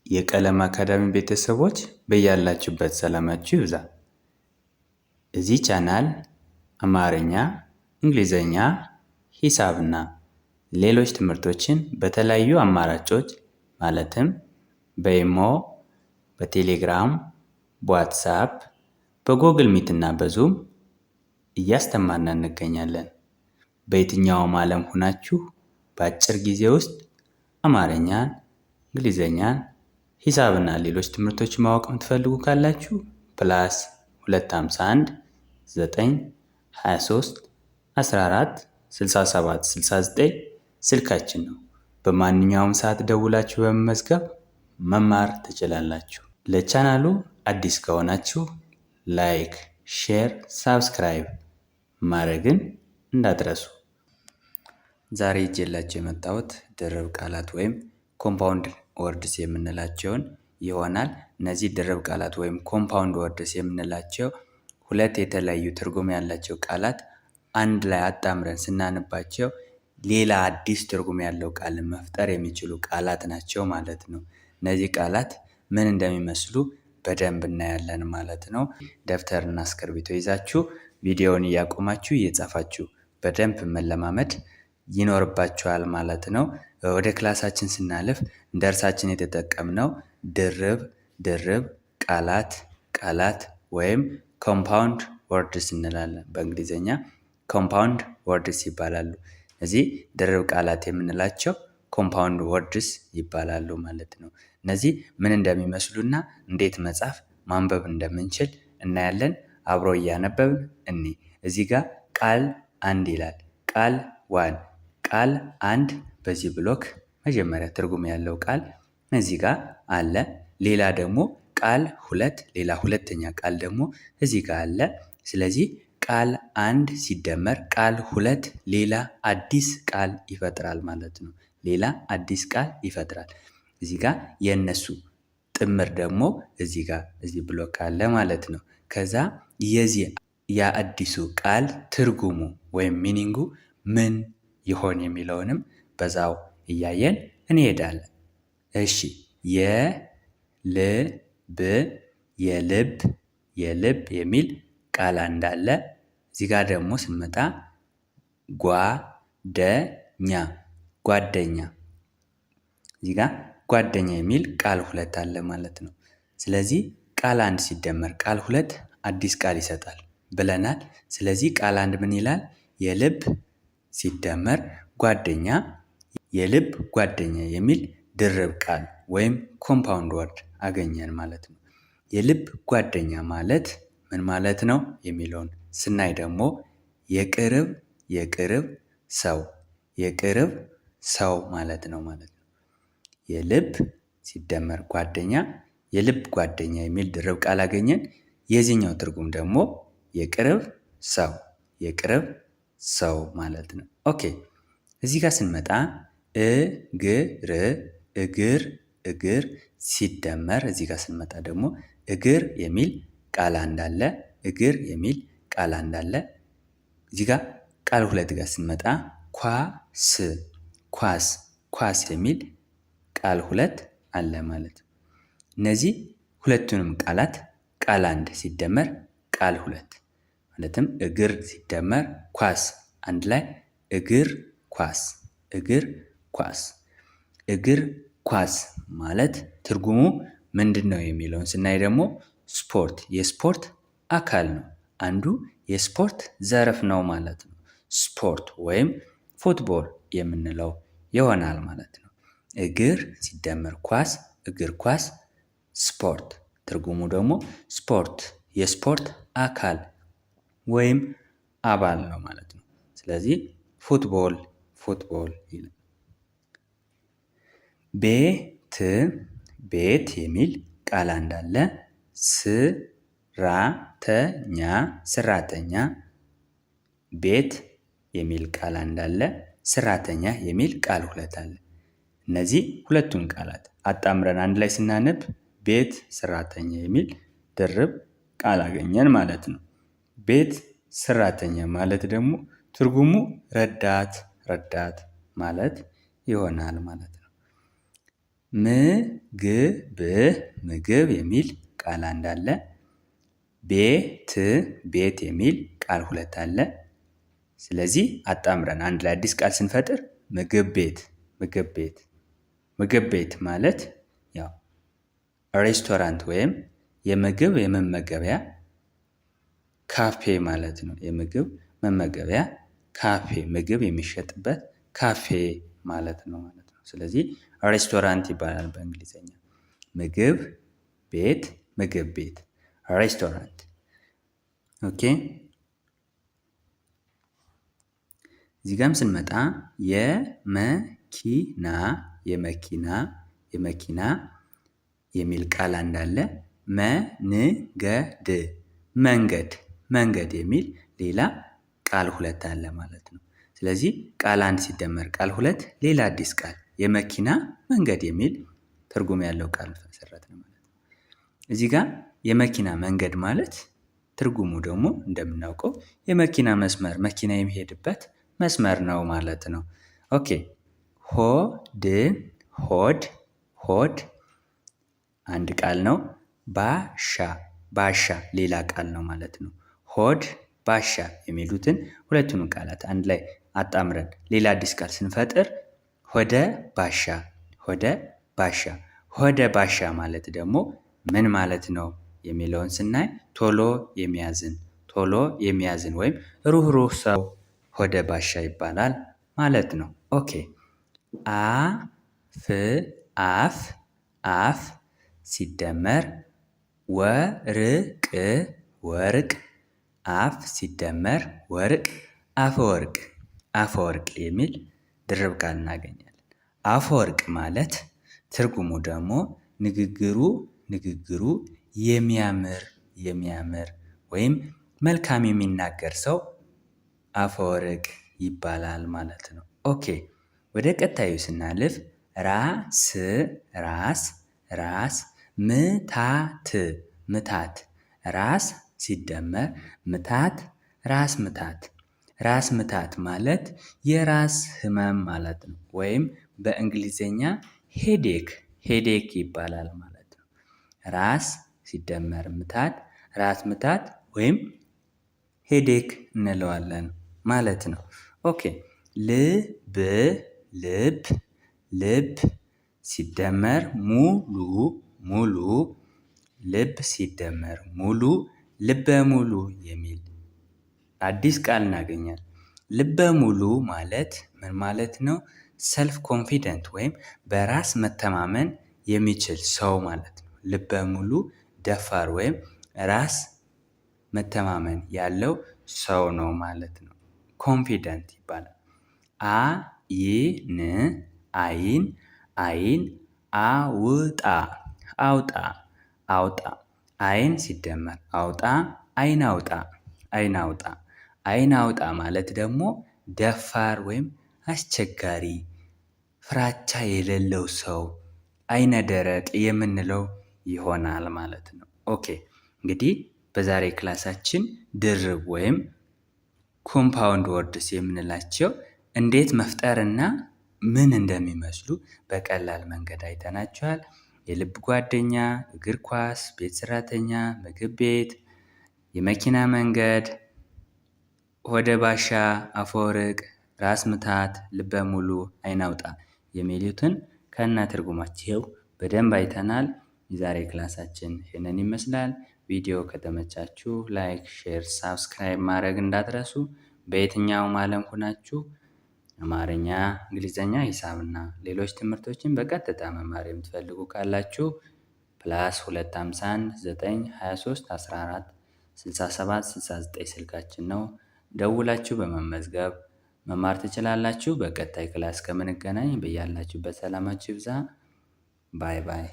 የቀለም አካዳሚ ቤተሰቦች በያላችሁበት ሰላማችሁ ይብዛ። እዚህ ቻናል አማርኛ፣ እንግሊዘኛ፣ ሂሳብና ሌሎች ትምህርቶችን በተለያዩ አማራጮች ማለትም በኢሞ፣ በቴሌግራም፣ በዋትስአፕ፣ በጎግል ሚት እና በዙም እያስተማርን እንገኛለን። በየትኛውም ዓለም ሆናችሁ በአጭር ጊዜ ውስጥ አማርኛን፣ እንግሊዘኛን፣ ሂሳብና ሌሎች ትምህርቶች ማወቅ የምትፈልጉ ካላችሁ +251 9 23 14 67 69 ስልካችን ነው። በማንኛውም ሰዓት ደውላችሁ በመመዝገብ መማር ትችላላችሁ። ለቻናሉ አዲስ ከሆናችሁ ላይክ፣ ሼር፣ ሳብስክራይብ ማድረግን እንዳትረሱ። ዛሬ ይዤላችሁ የመጣሁት ድርብ ቃላት ወይም ኮምፓውንድ ወርድስ የምንላቸውን ይሆናል። እነዚህ ድርብ ቃላት ወይም ኮምፓውንድ ወርድስ የምንላቸው ሁለት የተለያዩ ትርጉም ያላቸው ቃላት አንድ ላይ አጣምረን ስናነባቸው ሌላ አዲስ ትርጉም ያለው ቃልን መፍጠር የሚችሉ ቃላት ናቸው ማለት ነው። እነዚህ ቃላት ምን እንደሚመስሉ በደንብ እናያለን ማለት ነው። ደብተርና እስክርቢቶ ይዛችሁ ቪዲዮውን እያቆማችሁ እየጻፋችሁ በደንብ መለማመድ ይኖርባችኋል ማለት ነው። ወደ ክላሳችን ስናልፍ እንደ እርሳችን የተጠቀምነው ድርብ ቃላት ወይም ኮምፓውንድ ወርድስ እንላለን። በእንግሊዝኛ ኮምፓውንድ ወርድስ ይባላሉ። እዚህ ድርብ ቃላት የምንላቸው ኮምፓውንድ ወርድስ ይባላሉ ማለት ነው። እነዚህ ምን እንደሚመስሉና እንዴት መጻፍ ማንበብ እንደምንችል እናያለን። አብሮ እያነበብን እኔ እዚህ ጋር ቃል አንድ ይላል። ቃል ዋን ቃል አንድ በዚህ ብሎክ መጀመሪያ ትርጉም ያለው ቃል እዚህ ጋር አለ። ሌላ ደግሞ ቃል ሁለት ሌላ ሁለተኛ ቃል ደግሞ እዚህ ጋር አለ። ስለዚህ ቃል አንድ ሲደመር ቃል ሁለት ሌላ አዲስ ቃል ይፈጥራል ማለት ነው። ሌላ አዲስ ቃል ይፈጥራል። እዚህ ጋር የእነሱ ጥምር ደግሞ እዚህ ጋር እዚህ ብሎክ አለ ማለት ነው። ከዛ የዚህ የአዲሱ ቃል ትርጉሙ ወይም ሚኒንጉ ምን ይሆን የሚለውንም በዛው እያየን እንሄዳለን። እሺ የልብ የሚል ቃል እንዳለ እዚህ ጋር ደግሞ ስንመጣ ጓደኛ እዚህ ጋር ጓደኛ የሚል ቃል ሁለት አለ ማለት ነው። ስለዚህ ቃል አንድ ሲደመር ቃል ሁለት አዲስ ቃል ይሰጣል ብለናል። ስለዚህ ቃል አንድ ምን ይላል? የልብ ሲደመር ጓደኛ የልብ ጓደኛ የሚል ድርብ ቃል ወይም ኮምፓውንድ ወርድ አገኘን ማለት ነው። የልብ ጓደኛ ማለት ምን ማለት ነው የሚለውን ስናይ ደግሞ የቅርብ ሰው ማለት ነው ማለት ነው። የልብ ሲደመር ጓደኛ የልብ ጓደኛ የሚል ድርብ ቃል አገኘን። የዚህኛው ትርጉም ደግሞ የቅርብ ሰው ማለት ነው። ኦኬ እዚህ ጋር ስንመጣ እግር ሲደመር እዚህ ጋር ስንመጣ ደግሞ እግር የሚል ቃል እንዳለ እዚህ ጋር ቃል ሁለት ጋር ስንመጣ ኳስ የሚል ቃል ሁለት አለ ማለት ነው። እነዚህ ሁለቱንም ቃላት ቃል አንድ ሲደመር ቃል ሁለት ማለትም እግር ሲደመር ኳስ አንድ ላይ እግር ኳስ ማለት ትርጉሙ ምንድነው የሚለውን ስናይ ደግሞ የስፖርት አካል ነው። አንዱ የስፖርት ዘርፍ ነው ማለት ነው። ስፖርት ወይም ፉትቦል የምንለው ይሆናል ማለት ነው። እግር ሲደመር ኳስ እግር ኳስ ስፖርት ትርጉሙ ደግሞ የስፖርት አካል ወይም አባል ነው ማለት ነው። ስለዚህ ፉትቦል ይላል። ቤት የሚል ቃል እንዳለ ሰራተኛ ቤት የሚል ቃል እንዳለ ሰራተኛ የሚል ቃል ሁለት አለ። እነዚህ ሁለቱን ቃላት አጣምረን አንድ ላይ ስናነብ ቤት ሰራተኛ የሚል ድርብ ቃል አገኘን ማለት ነው። ቤት ሰራተኛ ማለት ደግሞ ትርጉሙ ረዳት ማለት ይሆናል ማለት ነው። ምግብ ምግብ የሚል ቃል አንድ አለ። ቤት ቤት የሚል ቃል ሁለት አለ። ስለዚህ አጣምረን አንድ ላይ አዲስ ቃል ስንፈጥር ምግብ ቤት ምግብ ቤት ምግብ ቤት ማለት ያው ሬስቶራንት ወይም የምግብ የመመገቢያ ካፌ ማለት ነው። የምግብ መመገቢያ ካፌ ምግብ የሚሸጥበት ካፌ ማለት ነው። ስለዚህ ሬስቶራንት ይባላል በእንግሊዘኛ። ምግብ ቤት ምግብ ቤት ሬስቶራንት። ኦኬ እዚህ ጋም ስንመጣ የመኪና የመኪና የሚል ቃል እንዳለ መንገድ መንገድ የሚል ሌላ ቃል ሁለት አለ ማለት ነው። ስለዚህ ቃል አንድ ሲደመር ቃል ሁለት ሌላ አዲስ ቃል የመኪና መንገድ የሚል ትርጉም ያለው ቃል መሰረትን ማለት ነው። እዚህ ጋር የመኪና መንገድ ማለት ትርጉሙ ደግሞ እንደምናውቀው የመኪና መስመር መኪና የሚሄድበት መስመር ነው ማለት ነው። ኦኬ ሆድ አንድ ቃል ነው። ባሻ ሌላ ቃል ነው ማለት ነው። ሆድ ባሻ የሚሉትን ሁለቱንም ቃላት አንድ ላይ አጣምረን ሌላ አዲስ ቃል ስንፈጥር ሆደ ባሻ ሆደ ባሻ ማለት ደግሞ ምን ማለት ነው የሚለውን ስናይ ቶሎ የሚያዝን ወይም ሩህሩህ ሰው ሆደ ባሻ ይባላል ማለት ነው። ኦኬ አፍ ሲደመር ወርቅ አፍ ሲደመር ወርቅ አፈወርቅ የሚል ድርብ ቃል እናገኛለን። አፈወርቅ ማለት ትርጉሙ ደግሞ ንግግሩ የሚያምር ወይም መልካም የሚናገር ሰው አፈወርቅ ይባላል ማለት ነው። ኦኬ ወደ ቀጣዩ ስናልፍ ራስ ምታት ራስ ሲደመር ምታት ራስ ምታት ማለት የራስ ህመም ማለት ነው። ወይም በእንግሊዘኛ ሄዴክ ይባላል ማለት ነው። ራስ ሲደመር ምታት ራስ ምታት ወይም ሄዴክ እንለዋለን ማለት ነው። ኦኬ ልብ ሲደመር ሙሉ ልብ ሲደመር ሙሉ ልበ ሙሉ የሚል አዲስ ቃል እናገኛለን። ልበ ሙሉ ማለት ምን ማለት ነው? ሰልፍ ኮንፊደንት ወይም በራስ መተማመን የሚችል ሰው ማለት ነው። ልበ ሙሉ ደፋር ወይም ራስ መተማመን ያለው ሰው ነው ማለት ነው። ኮንፊደንት ይባላል። አይን አውጣ አይን ሲደመር አውጣ አይን አውጣ ማለት ደግሞ ደፋር ወይም አስቸጋሪ ፍራቻ የሌለው ሰው አይነ ደረቅ የምንለው ይሆናል ማለት ነው። ኦኬ እንግዲህ በዛሬ ክላሳችን ድርብ ወይም ኮምፓውንድ ወርድስ የምንላቸው እንዴት መፍጠርና ምን እንደሚመስሉ በቀላል መንገድ አይተናቸዋል። የልብ ጓደኛ፣ እግር ኳስ፣ ቤት ሰራተኛ፣ ምግብ ቤት፣ የመኪና መንገድ፣ ሆደ ባሻ፣ አፈወርቅ፣ ራስ ምታት፣ ልበ ሙሉ፣ አይን አውጣ የሚሉትን ከነ ትርጉማቸው በደንብ አይተናል። የዛሬ ክላሳችን ይህንን ይመስላል። ቪዲዮ ከተመቻችሁ ላይክ፣ ሼር፣ ሳብስክራይብ ማድረግ እንዳትረሱ። በየትኛውም ዓለም ሆናችሁ አማርኛ፣ እንግሊዘኛ፣ ሂሳብና ሌሎች ትምህርቶችን በቀጥታ መማር የምትፈልጉ ካላችሁ +251 923 14 67 69 ስልካችን ነው። ደውላችሁ በመመዝገብ መማር ትችላላችሁ። በቀጣይ ክላስ ከምንገናኝ በያላችሁበት ሰላማችሁ ይብዛ። ባይ ባይ።